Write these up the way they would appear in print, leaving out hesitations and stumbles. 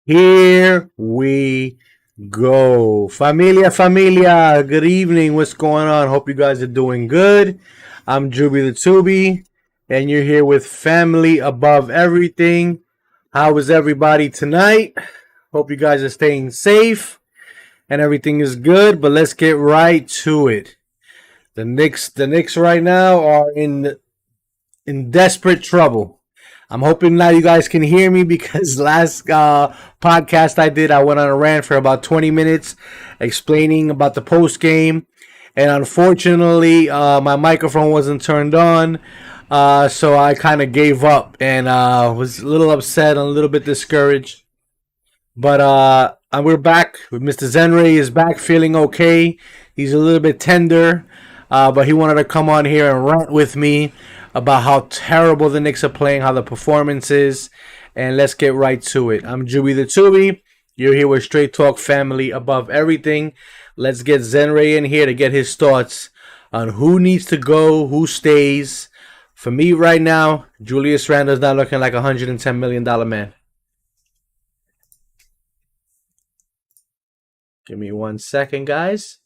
Here we go. Familia, good evening. What's going on? Hope you guys are doing good. I'm Juby the Tubi, and you're here with Family Above Everything. How is everybody tonight? Hope you guys are staying safe and everything is good, but let's get right to it. The Knicks right now are in desperate trouble. I'm hoping now you guys can hear me because last podcast I did, I went on a rant for about 20 minutes explaining about the post game. And unfortunately, my microphone wasn't turned on. So I kind of gave up and was a little upset and a little bit discouraged. But we're back. Mr. Zenray is back feeling okay. He's a little bit tender. But he wanted to come on here and rant with me about how terrible the Knicks are playing, how the performance is, and let's get right to it. I'm Juby the Tubi. You're here with Straight Talk Family Above Everything. Let's get Zenray in here to get his thoughts on who needs to go, who stays. For me right now, Julius Randle's not looking like a $110 million man. Give me 1 second, guys.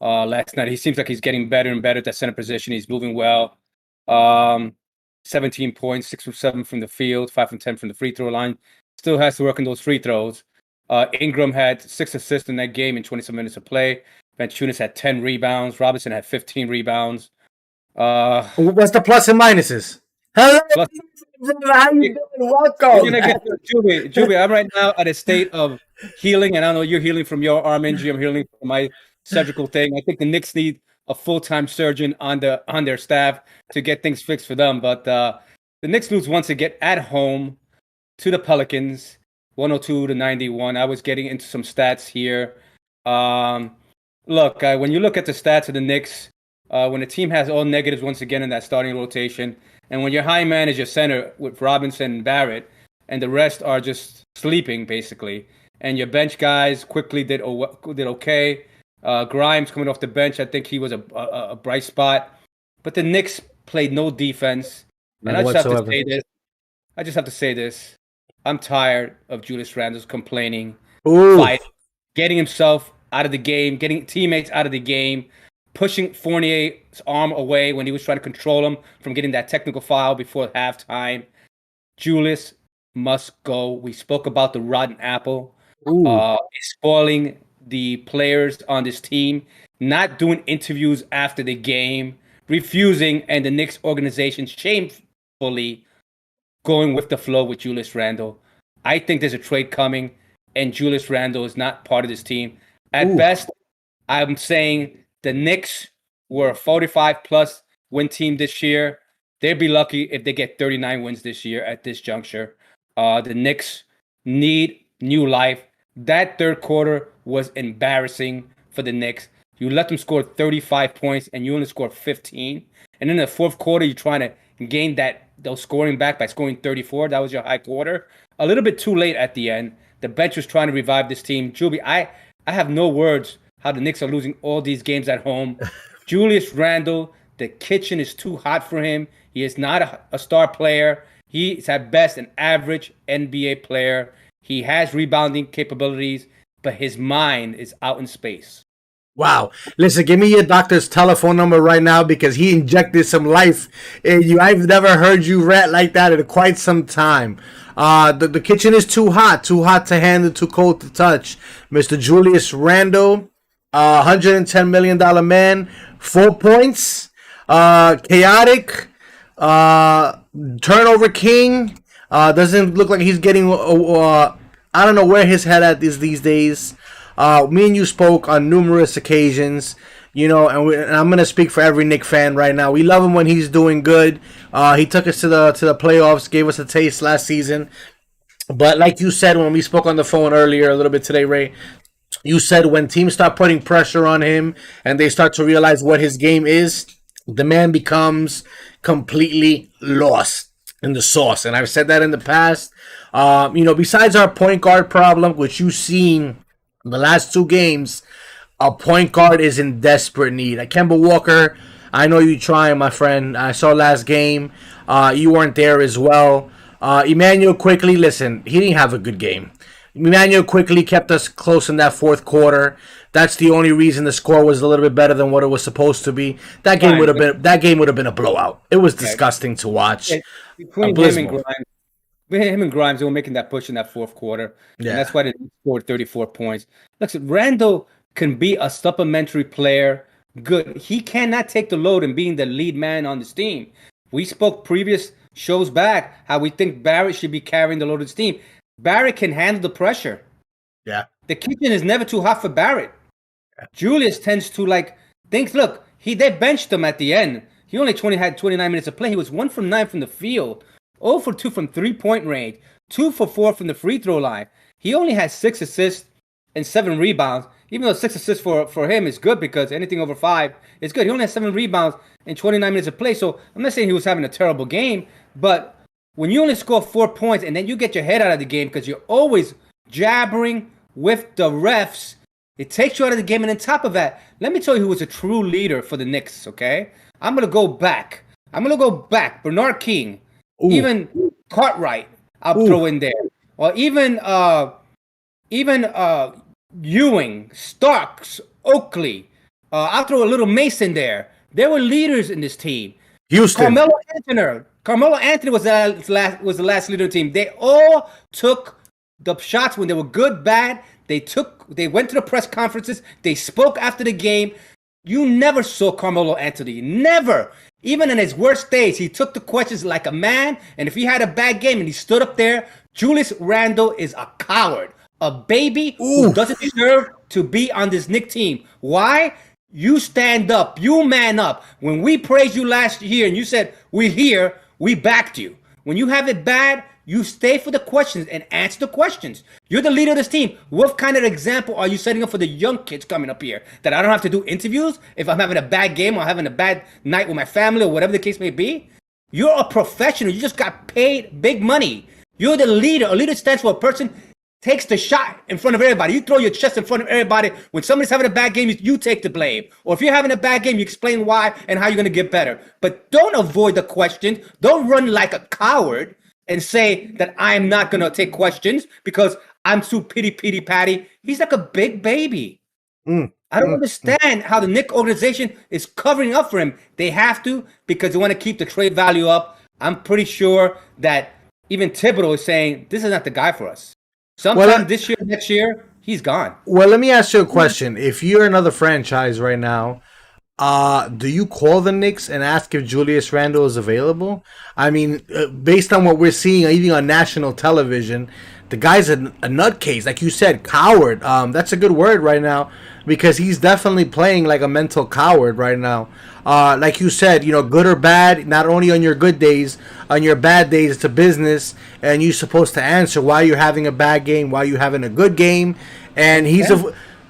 Last night, he seems like he's getting better and better at that center position. He's moving well. 17 points, 6 from 7 from the field, 5 from 10 from the free throw line. Still has to work on those free throws. Ingram had 6 assists in that game in 27 minutes of play. Valanciunas had 10 rebounds. Robinson had 15 rebounds. What's the plus and minuses? Hello, how you doing? Welcome. Juby, I'm right now at a state of healing, and I know you're healing from your arm injury. I'm healing from my surgical thing. I think the Knicks need a full-time surgeon on their staff to get things fixed for them. But the Knicks lose once again at home to the Pelicans, 102-91. I was getting into some stats here. Look, when you look at the stats of the Knicks, when the team has all negatives once again in that starting rotation, and when your high man is your center with Robinson and Barrett, and the rest are just sleeping basically, and your bench guys quickly did okay. Grimes coming off the bench, I think he was a bright spot. But the Knicks played no defense. And I just have to say this. I'm tired of Julius Randle complaining, getting himself out of the game, getting teammates out of the game, pushing Fournier's arm away when he was trying to control him from getting that technical foul before halftime. Julius must go. We spoke about the rotten apple. Spoiling the players on this team, not doing interviews after the game, refusing, and the Knicks organization shamefully going with the flow with Julius Randle. I think there's a trade coming, and Julius Randle is not part of this team. At best, I'm saying the Knicks were a 45-plus win team this year. They'd be lucky if they get 39 wins this year at this juncture. The Knicks need new life. That third quarter was embarrassing for the Knicks. You let them score 35 points and you only scored 15. And in the fourth quarter, you're trying to gain those scoring back by scoring 34. That was your high quarter. A little bit too late at the end. The bench was trying to revive this team. Juby, I have no words how the Knicks are losing all these games at home. Julius Randle, the kitchen is too hot for him. He is not a star player. He is at best an average NBA player. He has rebounding capabilities, but his mind is out in space. Wow. Listen, give me your doctor's telephone number right now because he injected some life in you. I've never heard you rant like that in quite some time. The kitchen is too hot to handle, too cold to touch. Mr. Julius Randle, $110 million man, 4 points, chaotic, turnover king. Doesn't look like he's getting. I don't know where his head at is these days. Me and you spoke on numerous occasions, and I'm gonna speak for every Knick fan right now. We love him when he's doing good. He took us to the playoffs, gave us a taste last season. But like you said when we spoke on the phone earlier a little bit today, Ray, you said when teams start putting pressure on him and they start to realize what his game is, the man becomes completely lost in the sauce. And I've said that in the past. Besides our point guard problem, which you've seen in the last 2 games, a point guard is in desperate need. Kemba Walker, I know you trying, my friend. I saw last game. You weren't there as well. Emmanuel quickly, listen, he didn't have a good game. Emmanuel quickly kept us close in that fourth quarter. That's the only reason the score was a little bit better than what it was supposed to be. That game would have been a blowout. It was disgusting to watch. Between him and Grimes, they were making that push in that fourth quarter, and that's why they scored 34 points. Listen, Randall can be a supplementary player. Good. He cannot take the load in being the lead man on this team. We spoke previous shows back how we think Barrett should be carrying the load of this team. Barrett can handle the pressure. Yeah. The kitchen is never too hot for Barrett. Yeah. Julius tends to think. Look, they benched him at the end. He only had 29 minutes of play. He was 1 from 9 from the field, 0 for 2 from 3-point range, 2 for 4 from the free throw line. He only had 6 assists and 7 rebounds. Even though 6 assists for him is good because anything over 5 is good. He only had 7 rebounds in 29 minutes of play. So I'm not saying he was having a terrible game, but when you only score 4 points and then you get your head out of the game because you're always jabbering with the refs, it takes you out of the game. And on top of that, let me tell you who was a true leader for the Knicks, okay? I'm going to go back. Bernard King, even Cartwright, I'll throw in there. Or even Ewing, Starks, Oakley. I'll throw a little Mason there. They were leaders in this team. Houston. Carmelo Anthony was the last leader of the team. They all took the shots when they were good, bad. They went to the press conferences. They spoke after the game. You never saw Carmelo Anthony. Never. Even in his worst days, he took the questions like a man. And if he had a bad game and he stood up there, Julius Randle is a coward. A baby who doesn't deserve to be on this Knicks team. Why? You stand up. You man up. When we praised you last year and you said, we're here, we backed you. When you have it bad, you stay for the questions and answer the questions. You're the leader of this team. What kind of example are you setting up for the young kids coming up here? That I don't have to do interviews if I'm having a bad game or having a bad night with my family or whatever the case may be? You're a professional. You just got paid big money. You're the leader. A leader stands for a person takes the shot in front of everybody. You throw your chest in front of everybody. When somebody's having a bad game, you take the blame. Or if you're having a bad game, you explain why and how you're going to get better. But don't avoid the questions. Don't run like a coward and say that I'm not going to take questions because I'm too patty. He's like a big baby. I don't understand how the Knicks organization is covering up for him. They have to because they want to keep the trade value up. I'm pretty sure that even Thibodeau is saying, this is not the guy for us. Sometime this year, next year, he's gone. Well, let me ask you a question. If you're another franchise right now, do you call the Knicks and ask if Julius Randle is available? I mean, based on what we're seeing, even on national television, the guy's a nutcase. Like you said, coward. That's a good word right now because he's definitely playing like a mental coward right now. Like you said, good or bad, not only on your good days, on your bad days, it's a business, and you're supposed to answer why you're having a bad game, why you're having a good game, and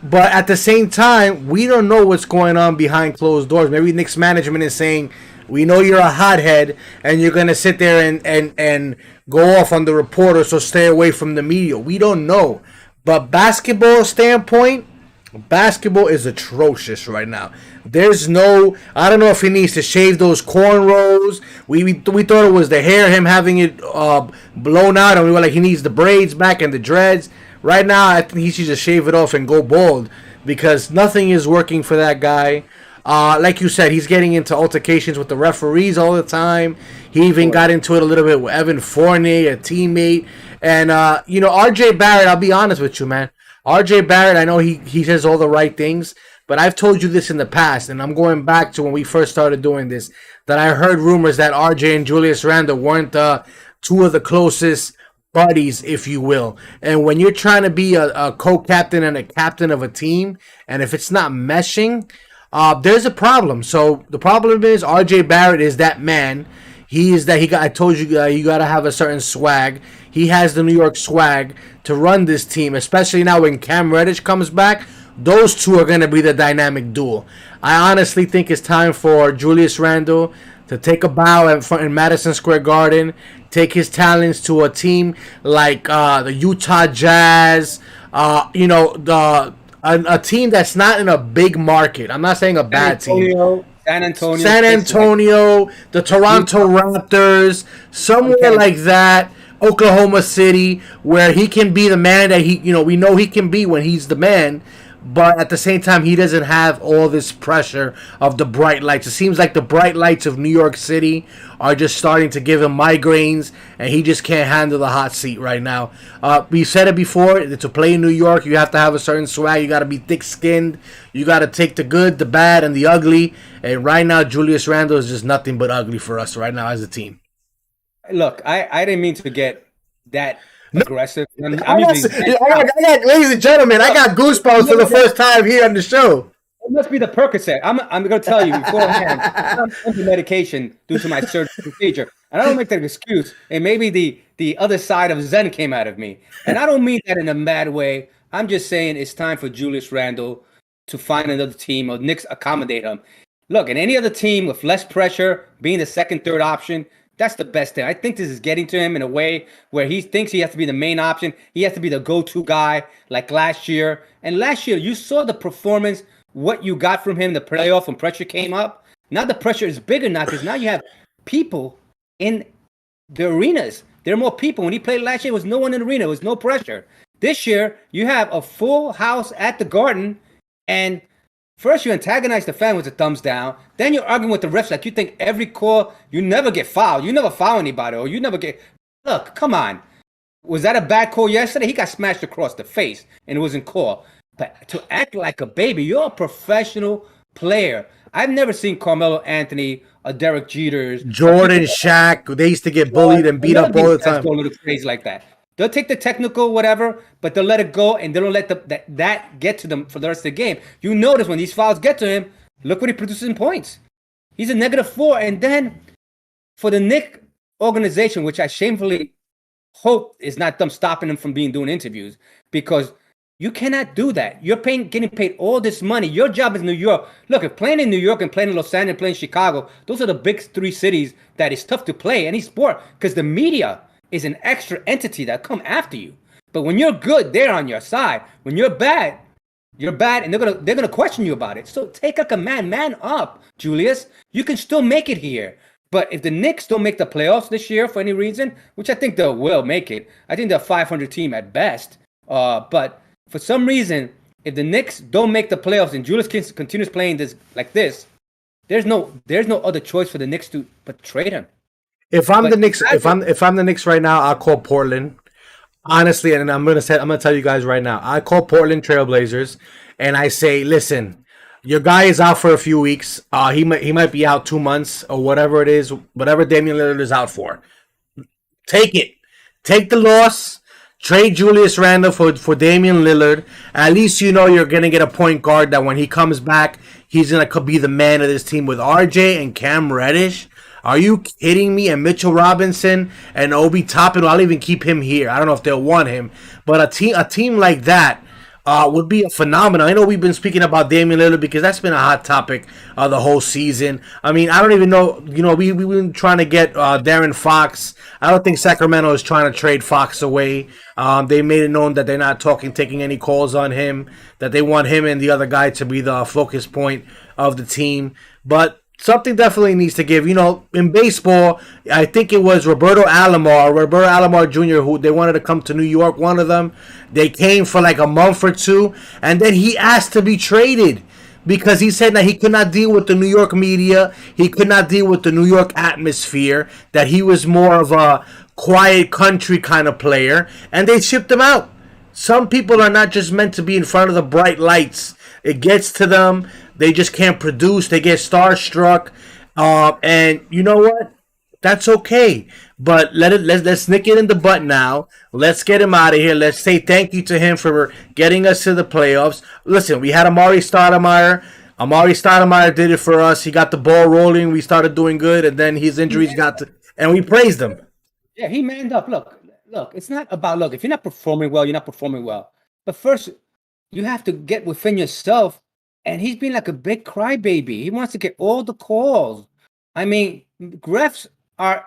but at the same time, we don't know what's going on behind closed doors. Maybe Knicks management is saying, we know you're a hothead, and you're going to sit there and go off on the reporter, so stay away from the media. We don't know. But basketball standpoint, basketball is atrocious right now. I don't know if he needs to shave those cornrows. We thought it was the hair, him having it blown out, and we were like, he needs the braids back and the dreads. Right now, I think he should just shave it off and go bald because nothing is working for that guy. Like you said, he's getting into altercations with the referees all the time. He even got into it a little bit with Evan Fournier, a teammate. And, R.J. Barrett, I'll be honest with you, man. R.J. Barrett, I know he says all the right things, but I've told you this in the past, and I'm going back to when we first started doing this, that I heard rumors that R.J. and Julius Randle weren't two of the closest buddies, if you will. And when you're trying to be a co-captain and a captain of a team, and if it's not meshing, there's a problem. So the problem is R.J. Barrett is that man. I told you, you got to have a certain swag. He has the New York swag to run this team, especially now when Cam Reddish comes back. Those two are going to be the dynamic duo. I honestly think it's time for Julius Randle to take a bow in Madison Square Garden, take his talents to a team like the Utah Jazz, a team that's not in a big market. I'm not saying a bad team. San Antonio, the Toronto Raptors, somewhere like that, Oklahoma City, where he can be the man that we know he can be when he's the man. But at the same time, he doesn't have all this pressure of the bright lights. It seems like the bright lights of New York City are just starting to give him migraines, and he just can't handle the hot seat right now. We said it before, to play in New York, you have to have a certain swag. You got to be thick-skinned. You got to take the good, the bad, and the ugly. And right now, Julius Randle is just nothing but ugly for us right now as a team. Look, I didn't mean to get that aggressive. Ladies and gentlemen, I got goosebumps for the first time here on the show. It must be the Percocet. I'm going to tell you beforehand, I'm on medication due to my surgical procedure. And I don't make that excuse. And maybe the other side of Zen came out of me. And I don't mean that in a bad way. I'm just saying it's time for Julius Randle to find another team or Knicks accommodate him. Look, in any other team with less pressure, being the second, third option, that's the best thing. I think this is getting to him in a way where he thinks he has to be the main option. He has to be the go-to guy like last year. And last year, you saw the performance, what you got from him, the playoff when pressure came up. Now the pressure is bigger now because now you have people in the arenas. There are more people. When he played last year, there was no one in the arena. There was no pressure. This year, you have a full house at the Garden, and first, you antagonize the fan with a thumbs down. Then you're arguing with the refs like you think every call, you never get fouled. You never foul anybody, or you never get. Look, come on. Was that a bad call yesterday? He got smashed across the face, and it wasn't called. But to act like a baby, you're a professional player. I've never seen Carmelo Anthony or Derek Jeters. Jordan, Shaq, they used to get bullied and beat up all the time. Go a little crazy like that. They'll take the technical, whatever, but they'll let it go, and they don't let that get to them for the rest of the game. You notice when these fouls get to him, look what he produces in points. He's a -4. And then for the Knicks organization, which I shamefully hope is not them stopping him from doing interviews, because you cannot do that. You're getting paid all this money. Your job is New York. Look, if playing in New York and playing in Los Angeles and playing in Chicago, those are the big three cities that is tough to play any sport because the media is an extra entity that come after you. But when you're good, they're on your side. When you're bad, and they're gonna question you about it. So take like a man up, Julius. You can still make it here. But if the Knicks don't make the playoffs this year for any reason, which I think they will make it, I think they're a 500 team at best. But for some reason, if the Knicks don't make the playoffs and Julius continues playing this like this, there's no other choice for the Knicks but trade him. If I'm the Knicks right now, I'll call Portland. Honestly, and I'm gonna tell you guys right now, I call Portland Trailblazers and I say, listen, your guy is out for a few weeks. He might be out 2 months or whatever it is, whatever Damian Lillard is out for. Take it. Take the loss. Trade Julius Randle for Damian Lillard. At least you know you're gonna get a point guard that when he comes back, he's gonna be the man of this team with RJ and Cam Reddish. Are you kidding me? And Mitchell Robinson and Obi Toppin, I'll even keep him here. I don't know if they'll want him. But a team like that would be a phenomenon. I know we've been speaking about Damian Lillard because that's been a hot topic the whole season. I mean, I don't even know. You know, we've been trying to get Darren Fox. I don't think Sacramento is trying to trade Fox away. They made it known that they're not taking any calls on him, that they want him and the other guy to be the focus point of the team. But something definitely needs to give. You know, in baseball, I think it was Roberto Alomar Jr., who they wanted to come to New York, one of them. They came for like a month or two, and then he asked to be traded because he said that he could not deal with the New York media. He could not deal with the New York atmosphere, that he was more of a quiet country kind of player, and they shipped him out. Some people are not just meant to be in front of the bright lights. It gets to them. They just can't produce. They get starstruck. And you know what? That's okay. But let's nick it in the butt now. Let's get him out of here. Let's say thank you to him for getting us to the playoffs. Listen, we had Amari Stoudemire. Amari Stoudemire did it for us. He got the ball rolling. We started doing good, and then his injuries and we praised him. Yeah, he manned up. Look, it's not about look. If you're not performing well, you're not performing well. But first, you have to get within yourself. And he's been like a big crybaby. He wants to get all the calls. I mean, refs are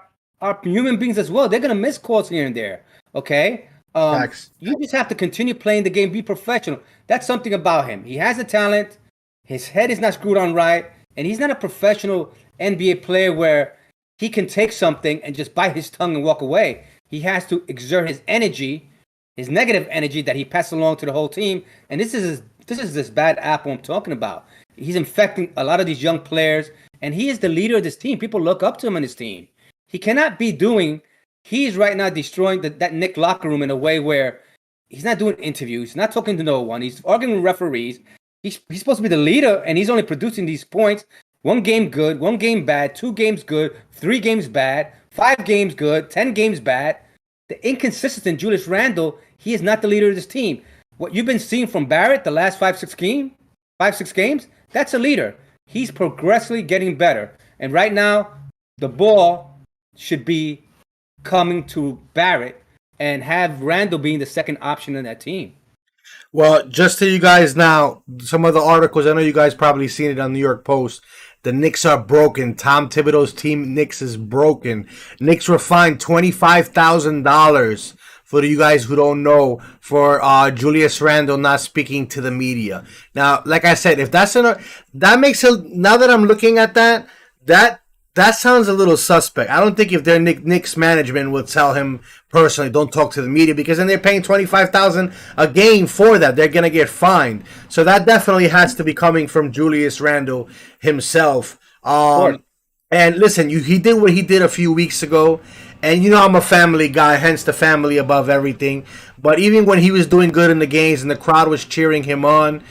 human beings as well. They're gonna miss calls here and there. Okay. You just have to continue playing the game. Be professional. That's something about him. He has the talent. His head is not screwed on right, and he's not a professional NBA player where he can take something and just bite his tongue and walk away. he has to exert his energy, his negative energy that he passes along to the whole team. And this bad apple I'm talking about. He's infecting a lot of these young players, and he is the leader of this team. People look up to him on his team. He cannot be doing. He's right now destroying that Knicks locker room in a way where he's not doing interviews, he's not talking to no one. He's arguing with referees. He's supposed to be the leader, and he's only producing these points. 1 game good, 1 game bad, 2 games good, 3 games bad, 5 games good, 10 games bad. The inconsistent Julius Randle, he is not the leader of this team. What you've been seeing from Barrett the last 5-6 games, that's a leader. He's progressively getting better. And right now, the ball should be coming to Barrett and have Randle being the second option in that team. Well, just to you guys now, some of the articles, I know you guys probably seen it on New York Post. The Knicks are broken. Tom Thibodeau's team, Knicks, is broken. Knicks were fined $25,000 for you guys who don't know for Julius Randle not speaking to the media. Now, like I said, if that's that makes it. Now that I'm looking at that sounds a little suspect. I don't think if their Knicks management would tell him personally, don't talk to the media, because then they're paying $25,000 a game for that. They're gonna get fined. So that definitely has to be coming from Julius Randle himself. And listen, he did what he did a few weeks ago. And you know I'm a family guy, hence the family above everything. But even when he was doing good in the games and the crowd was cheering him on,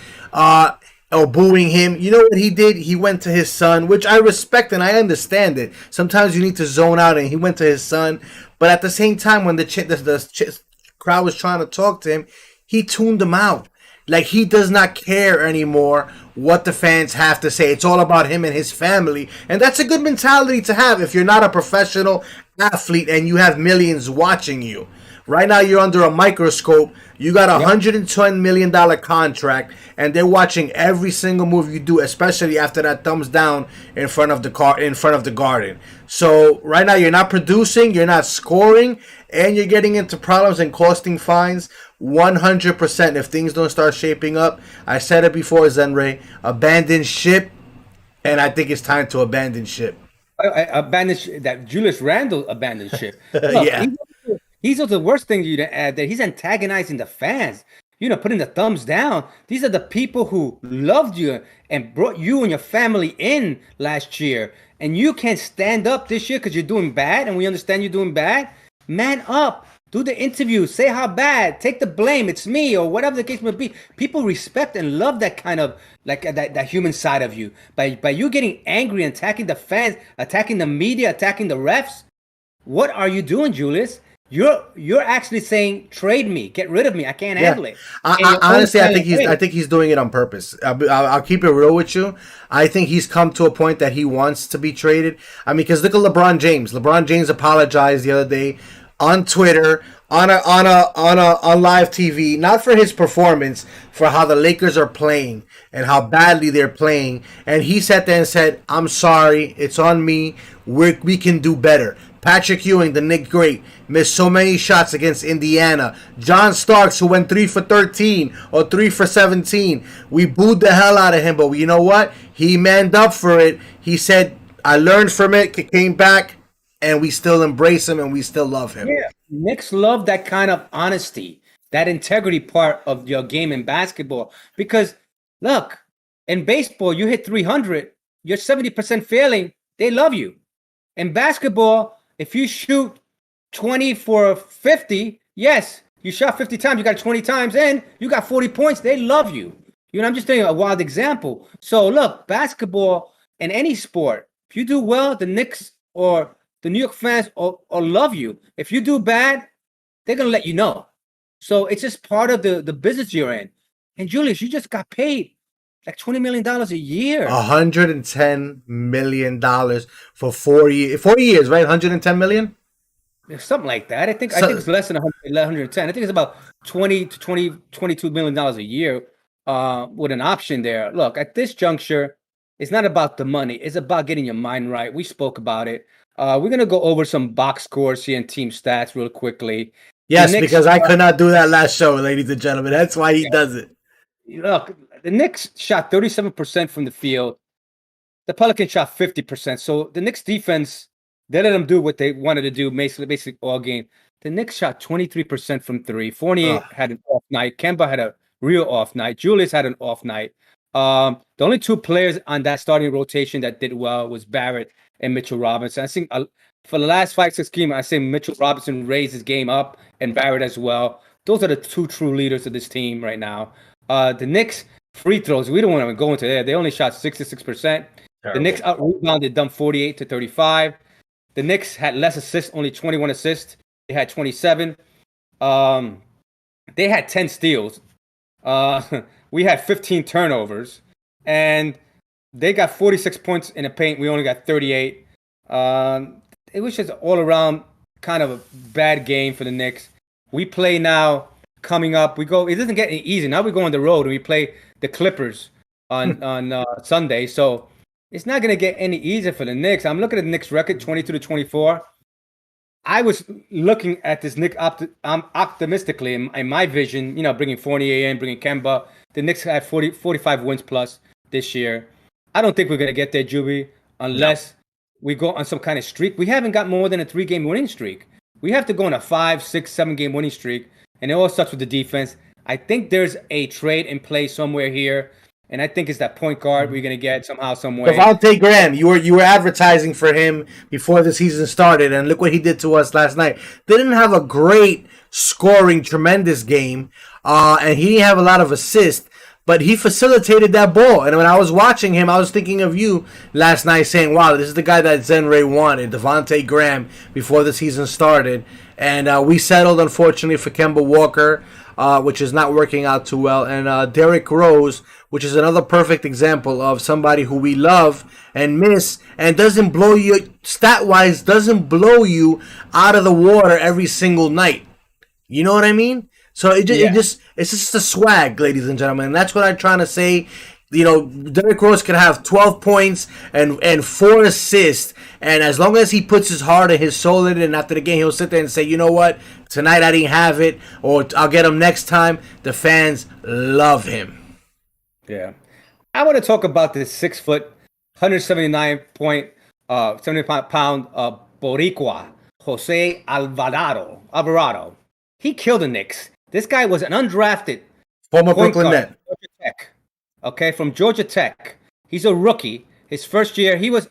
or booing him, you know what he did? He went to his son, which I respect and I understand it. Sometimes you need to zone out, and he went to his son. But at the same time, when the crowd was trying to talk to him, he tuned them out. Like, he does not care anymore what the fans have to say. It's all about him and his family. And that's a good mentality to have if you're not a professional athlete and you have millions watching you. Right now, you're under a microscope. You got a $120 million contract, and they're watching every single move you do, especially after that thumbs down in front of the garden. So right now, you're not producing, you're not scoring, and you're getting into problems and costing fines. 100%. If things don't start shaping up, I said it before, Zenray, abandon ship, and I think it's time to abandon ship. That Julius Randle abandoned ship. Look, yeah. These are the worst things you to add, that he's antagonizing the fans, putting the thumbs down. These are the people who loved you and brought you and your family in last year. And you can't stand up this year because you're doing bad, and we understand you're doing bad. Man up. Do the interview. Say how bad. Take the blame. It's me, or whatever the case may be. People respect and love that kind of, like, that human side of you. By you getting angry and attacking the fans, attacking the media, attacking the refs, what are you doing, Julius? You're actually saying, trade me, get rid of me. I can't handle it. Honestly, I think he's doing it on purpose. I'll keep it real with you. I think he's come to a point that he wants to be traded. I mean, because look at LeBron James. LeBron James apologized the other day on Twitter, on live TV, not for his performance, for how the Lakers are playing and how badly they're playing. And he sat there and said, "I'm sorry, it's on me. We can do better." Patrick Ewing, the Knicks great, missed so many shots against Indiana. John Starks, who went 3 for 13 or 3 for 17. We booed the hell out of him, but you know what? He manned up for it. He said, I learned from it, came back, and we still embrace him and we still love him. Yeah, Knicks love that kind of honesty, that integrity part of your game in basketball. Because, look, in baseball, you hit 300, you're 70% failing, they love you. In basketball, if you shoot 20 for 50, yes, you shot 50 times, you got 20 times in, you got 40 points, they love you. I'm just telling you a wild example. So look, basketball and any sport, if you do well, the Knicks or the New York fans or love you. If you do bad, they're going to let you know. So it's just part of the business you're in. And Julius, you just got paid like $20 million a year. $110 million for 4 years. 4 years, right? $110 million? Something like that. I think it's less than 110. I think it's about $22 million a year with an option there. Look, at this juncture, it's not about the money. It's about getting your mind right. We spoke about it. We're going to go over some box scores here and team stats real quickly. Yes, because I could not do that last show, ladies and gentlemen. That's why he does it. Look, the Knicks shot 37% from the field. The Pelicans shot 50%. So the Knicks defense, they let them do what they wanted to do basically all game. The Knicks shot 23% from three. Fournier Ugh. had an off night. Kemba had a real off night. Julius had an off night. The only two players on that starting rotation that did well was Barrett and Mitchell Robinson. I think for the last 5-6 games, I say Mitchell Robinson raised his game up and Barrett as well. Those are the two true leaders of this team right now. The Knicks free throws, we don't want to go into there. They only shot 66%. The Knicks out rebounded them 48-35. The Knicks had less assists, only 21 assists. They had 27. They had 10 steals. We had 15 turnovers, and they got 46 points in the paint. We only got 38. It was just all around kind of a bad game for the Knicks. We play now coming up. We go. It doesn't get any easy. Now we go on the road and we play the Clippers on Sunday. So it's not going to get any easier for the Knicks. I'm looking at the Knicks record, 22-24. I was looking at this Knicks optimistically in my vision, bringing Fournier in, bringing Kemba. The Knicks have 45 wins plus this year. I don't think we're going to get there, Juby, unless we go on some kind of streak. We haven't got more than a 3-game winning streak. We have to go on a 5, 6, 7-game winning streak, and it all starts with the defense. I think there's a trade in play somewhere here, and I think it's that point guard we're going to get somehow, some way. Devontae Graham, you were advertising for him before the season started, and look what he did to us last night. They didn't have a great scoring, tremendous game, and he didn't have a lot of assists, but he facilitated that ball. And when I was watching him, I was thinking of you last night saying, wow, this is the guy that Zenray wanted, Devontae Graham, before the season started. And we settled, unfortunately, for Kemba Walker, which is not working out too well. And Derrick Rose, which is another perfect example of somebody who we love and miss and doesn't blow you, stat-wise, doesn't blow you out of the water every single night. You know what I mean? So it's just a swag, ladies and gentlemen. And that's what I'm trying to say. Derrick Rose can have 12 points and 4 assists. And as long as he puts his heart and his soul in it, and after the game, he'll sit there and say, you know what? Tonight I didn't have it, or I'll get him next time. The fans love him. Yeah. I want to talk about this 6 foot, 179-pound Boricua, Jose Alvarado. He killed the Knicks. This guy was an undrafted former Brooklyn Net. From Georgia Tech. He's a rookie. His first year, he was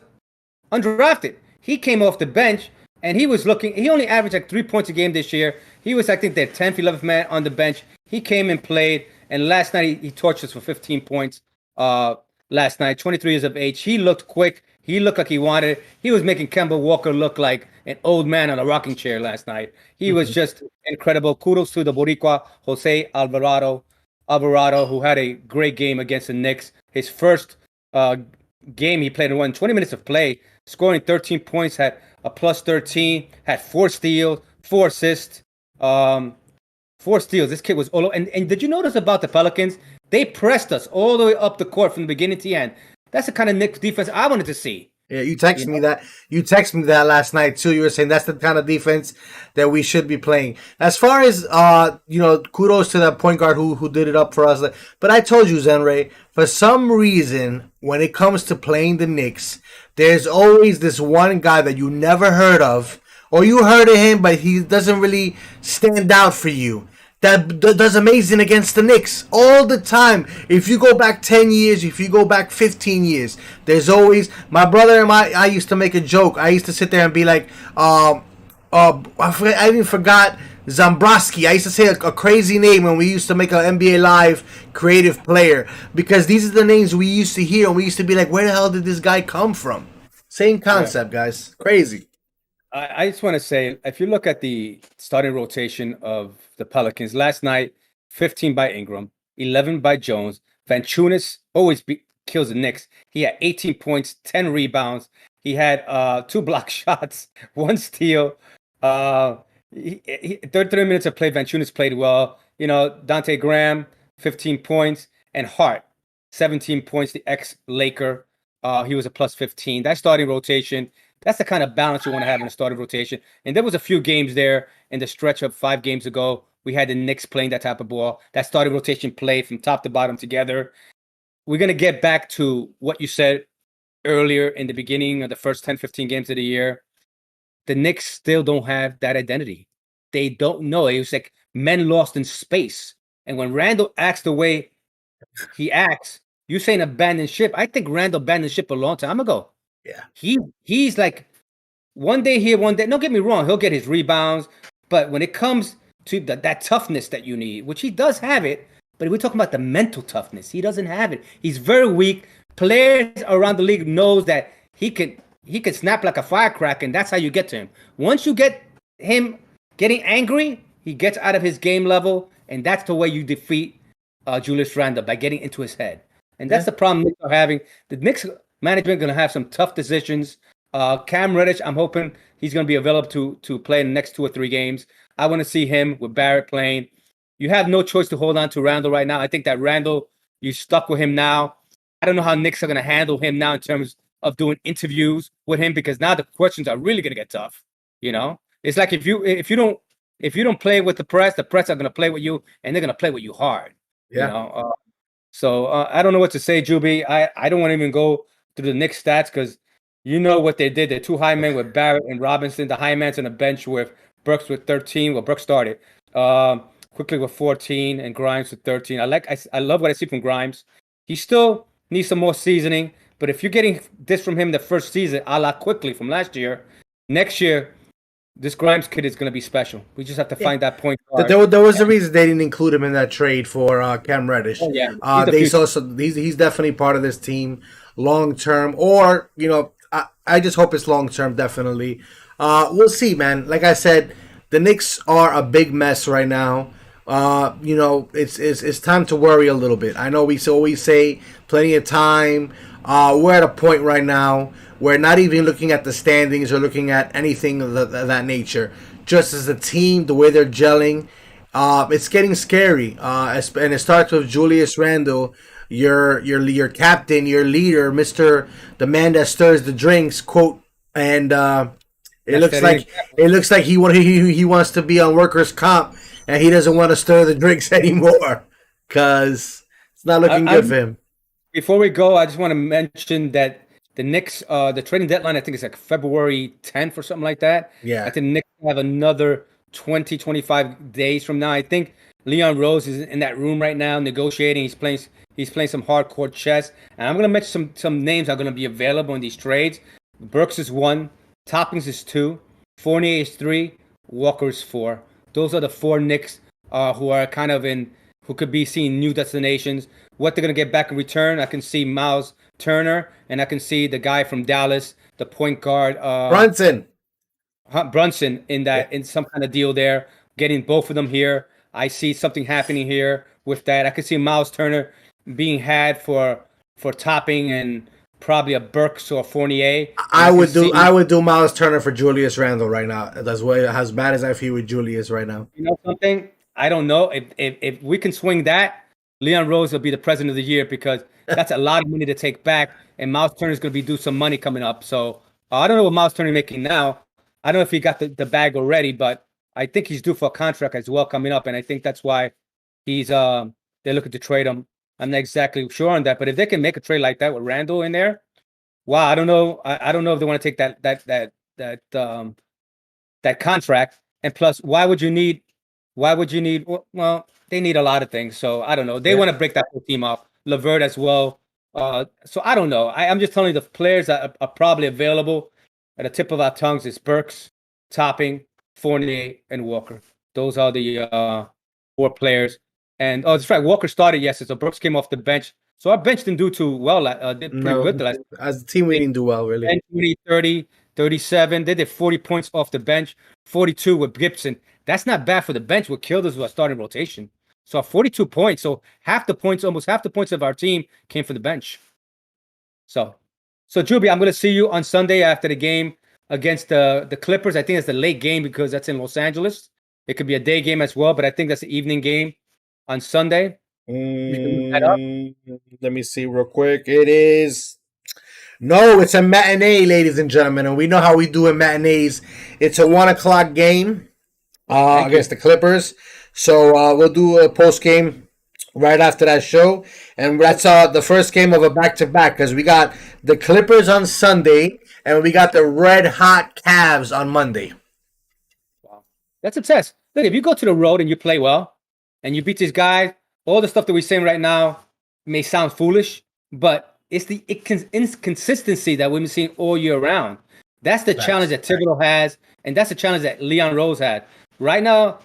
undrafted. He came off the bench, and he only averaged like 3 points a game this year. He was, I think, their 10th, 11th man on the bench. He came and played, and last night he torched us for 15 points. Last night, 23 years of age. He looked quick. He looked like he wanted it. He was making Kemba Walker look like an old man on a rocking chair last night. He was just incredible. Kudos to the Boricua, Jose Alvarado, who had a great game against the Knicks. His first game he played in 20 minutes of play, scoring 13 points, had a plus 13, had 4 steals, 4 assists, 4 steals. This kid was all over. And did you notice about the Pelicans? They pressed us all the way up the court from the beginning to the end. That's the kind of Knicks defense I wanted to see. Yeah, you texted me that. You texted me that last night too. You were saying that's the kind of defense that we should be playing. As far as kudos to that point guard who did it up for us. But I told you, Zenray, for some reason, when it comes to playing the Knicks, there's always this one guy that you never heard of, or you heard of him, but he doesn't really stand out for you. That does amazing against the Knicks all the time. If you go back 10 years, if you go back 15 years, there's always, my brother and I used to make a joke. I used to sit there and be like, I even forgot Zambrowski. I used to say a crazy name when we used to make an NBA Live creative player, because these are the names we used to hear and we used to be like, where the hell did this guy come from? Same concept, guys. Crazy. I just want to say, if you look at the starting rotation of the Pelicans last night, 15 by Ingram, 11 by Jones. Valanciunas always kills the Knicks. He had 18 points, 10 rebounds. He had 2 block shots, 1 steal. 33 minutes of play. Valanciunas played well. Dante Graham, 15 points, and Hart, 17 points. The ex-Laker, he was a plus 15. That starting rotation. That's the kind of balance you want to have in a starting rotation. And there was a few games there in the stretch of 5 games ago. We had the Knicks playing that type of ball. That starting rotation play from top to bottom together. We're going to get back to what you said earlier in the beginning of the first 10, 15 games of the year. The Knicks still don't have that identity. they don't know. It was like men lost in space. And when Randall acts the way he acts, you saying abandoned ship. I think Randall abandoned ship a long time ago. Yeah. He's like one day here, one day. Don't get me wrong, he'll get his rebounds, but when it comes to that toughness that you need, which he does have it, but we're talking about the mental toughness. He doesn't have it. He's very weak. Players around the league knows that he could snap like a firecracker, and that's how you get to him. Once you get him getting angry, he gets out of his game level, and that's the way you defeat Julius Randle, by getting into his head. And that's the problem Knicks are having. The Knicks management going to have some tough decisions. Cam Reddish, I'm hoping he's going to be available to play in the next 2 or 3 games. I want to see him with Barrett playing. You have no choice to hold on to Randle right now. I think that Randle, you stuck with him now. I don't know how Knicks are going to handle him now in terms of doing interviews with him, because now the questions are really going to get tough. You know, it's like if you don't play with the press are going to play with you, and they're going to play with you hard. Yeah. You know, so I don't know what to say, Juby. I don't want to even go through the Knicks stats, because you know what they did. The 2 high men with Barrett and Robinson. The high man's on the bench with Brooks with 13. Well, Brooks started quickly with 14 and Grimes with 13. I love what I see from Grimes. He still needs some more seasoning, but if you're getting this from him the first season, a la quickly from last year, next year, this Grimes kid is going to be special. We just have to find that point guard. There was a reason they didn't include him in that trade for Cam Reddish. Oh, yeah. He's definitely part of this team long term, or I just hope it's long term. Definitely, we'll see, man. Like I said, the Knicks are a big mess right now. It's time to worry a little bit. I know we always say plenty of time. We're at a point right now where not even looking at the standings or looking at anything of that nature. Just as a team, the way they're gelling, it's getting scary. And it starts with Julius Randle, your captain, your leader, the man that stirs the drinks, quote. And it looks like he wants to be on workers' comp, and he doesn't want to stir the drinks anymore, because it's not looking good for him. Before we go, I just want to mention that the Knicks, the trading deadline, I think it's like February 10th or something like that. Yeah. I think the Knicks have another 25 days from now. I think Leon Rose is in that room right now negotiating. He's playing some hardcore chess. And I'm going to mention some names that are going to be available in these trades. Burks is 1, Toppings is 2, Fournier is 3, Walker is 4. Those are the 4 Knicks who are kind of who could be seeing new destinations. What they're going to get back in return, I can see Miles Turner, and I can see the guy from Dallas, the point guard. Brunson in some kind of deal there, getting both of them here. I see something happening here with that. I could see Miles Turner being had for Topping and probably a Burks or a Fournier. I would do Miles Turner for Julius Randle right now. That's as bad as I feel with Julius right now. You know something? I don't know if we can swing that. Leon Rose will be the president of the year, because that's a lot of money to take back, and Miles Turner is going to be due some money coming up. So I don't know what Miles Turner is making now. I don't know if he got the bag already, but I think he's due for a contract as well coming up, and I think that's why they're looking to trade him. I'm not exactly sure on that, but if they can make a trade like that with Randle in there, wow, I don't know. I don't know if they want to take that contract. And plus, why would you need? Well, they need a lot of things. So I don't know. They want to break that whole team up. LeVert as well. So I don't know. I'm just telling you, the players that are probably available at the tip of our tongues is Burks, Topping, Fournier, and Walker. Those are the 4 players. And that's right, Walker started yesterday, so Brooks came off the bench. So our bench didn't do too well. Did pretty good. As a team, we didn't do well, really. 20, 30, 37. They did 40 points off the bench, 42 with Gibson. That's not bad for the bench. What killed us was our starting rotation. So 42 points. So almost half the points of our team came from the bench. So Juby, I'm going to see you on Sunday after the game against the Clippers. I think it's the late game because that's in Los Angeles. It could be a day game as well, but I think that's the evening game on Sunday. Let me see real quick. It is. No, it's a matinee, ladies and gentlemen, and we know how we do in matinees. It's a 1:00 game against the Clippers. So we'll do a post game right after that show, and that's the first game of a back-to-back, because we got the Clippers on Sunday and we got the red hot Cavs on Monday. Wow, that's success. look, if you go to the road and you play well, and you beat these guys, all the stuff that we're saying right now may sound foolish, but it's the inconsistency that we've been seeing all year round. That's the challenge that Thibodeau has, and that's the challenge that Leon Rose had. Right now,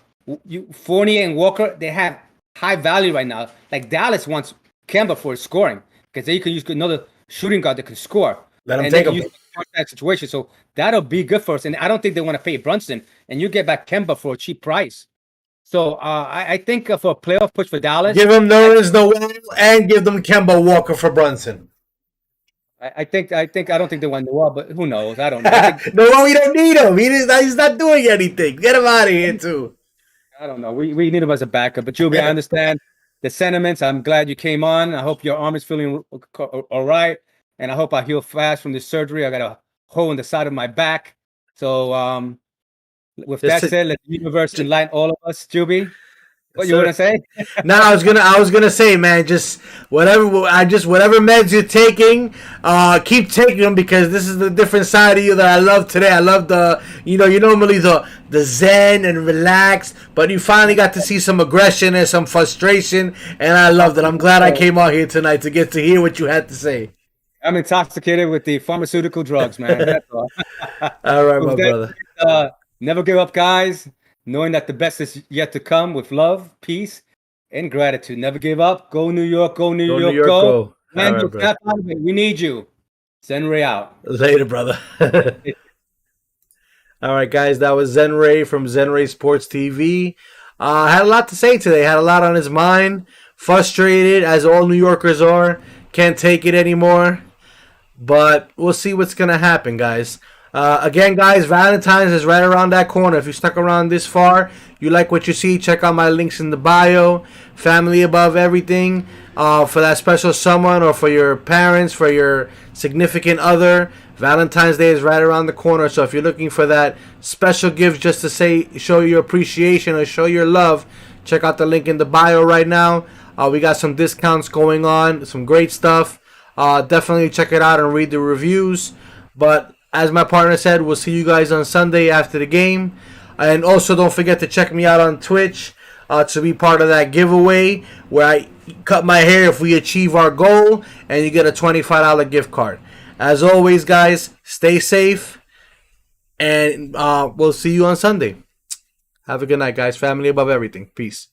Fournier and Walker, they have high value right now. Like Dallas wants Kemba for his scoring because they can use another shooting guard that can score. Let him take him. That situation, so that'll be good for us. And I don't think they want to pay Brunson, and you get back Kemba for a cheap price. So I think for a playoff push for Dallas, give them Noel, and give them Kemba Walker for Brunson. I don't think they want Noel, but who knows? I don't know. Noel, we don't need him. He's not doing anything. Get him out of here too. I don't know. We need him as a backup. But Juby, I understand the sentiments. I'm glad you came on. I hope your arm is feeling all right, and I hope I heal fast from this surgery. I got a hole in the side of my back. So with that said, let the universe enlighten all of us, Juby. What you want to say? No, I was gonna say, man, just whatever meds you're taking, keep taking them because this is the different side of you that I love today. I love you normally the zen and relaxed, but you finally got to see some aggression and some frustration, and I loved it. I'm glad I came out here tonight to get to hear what you had to say. I'm intoxicated with the pharmaceutical drugs, man. That's all. All right, my brother. Never give up, guys. Knowing that the best is yet to come with love, peace, and gratitude. Never give up. Go New York. Go New York. Go. Man, you snap out of it. We need you. Zen Ray out. Later, brother. All right, guys. That was Zen Ray from Zen Ray Sports TV. Had a lot to say today. Had a lot on his mind. Frustrated, as all New Yorkers are. Can't take it anymore. But we'll see what's going to happen, guys. Again, guys, Valentine's is right around that corner. If you stuck around this far, you like what you see, check out my links in the bio. Family above everything. For that special someone or for your parents, for your significant other, Valentine's Day is right around the corner. So if you're looking for that special gift just to show your appreciation or show your love, check out the link in the bio right now. We got some discounts going on, some great stuff. Definitely check it out and read the reviews. But as my partner said, we'll see you guys on Sunday after the game. And also don't forget to check me out on Twitch to be part of that giveaway where I cut my hair if we achieve our goal and you get a $25 gift card. As always, guys, stay safe and we'll see you on Sunday. Have a good night, guys. Family above everything. Peace.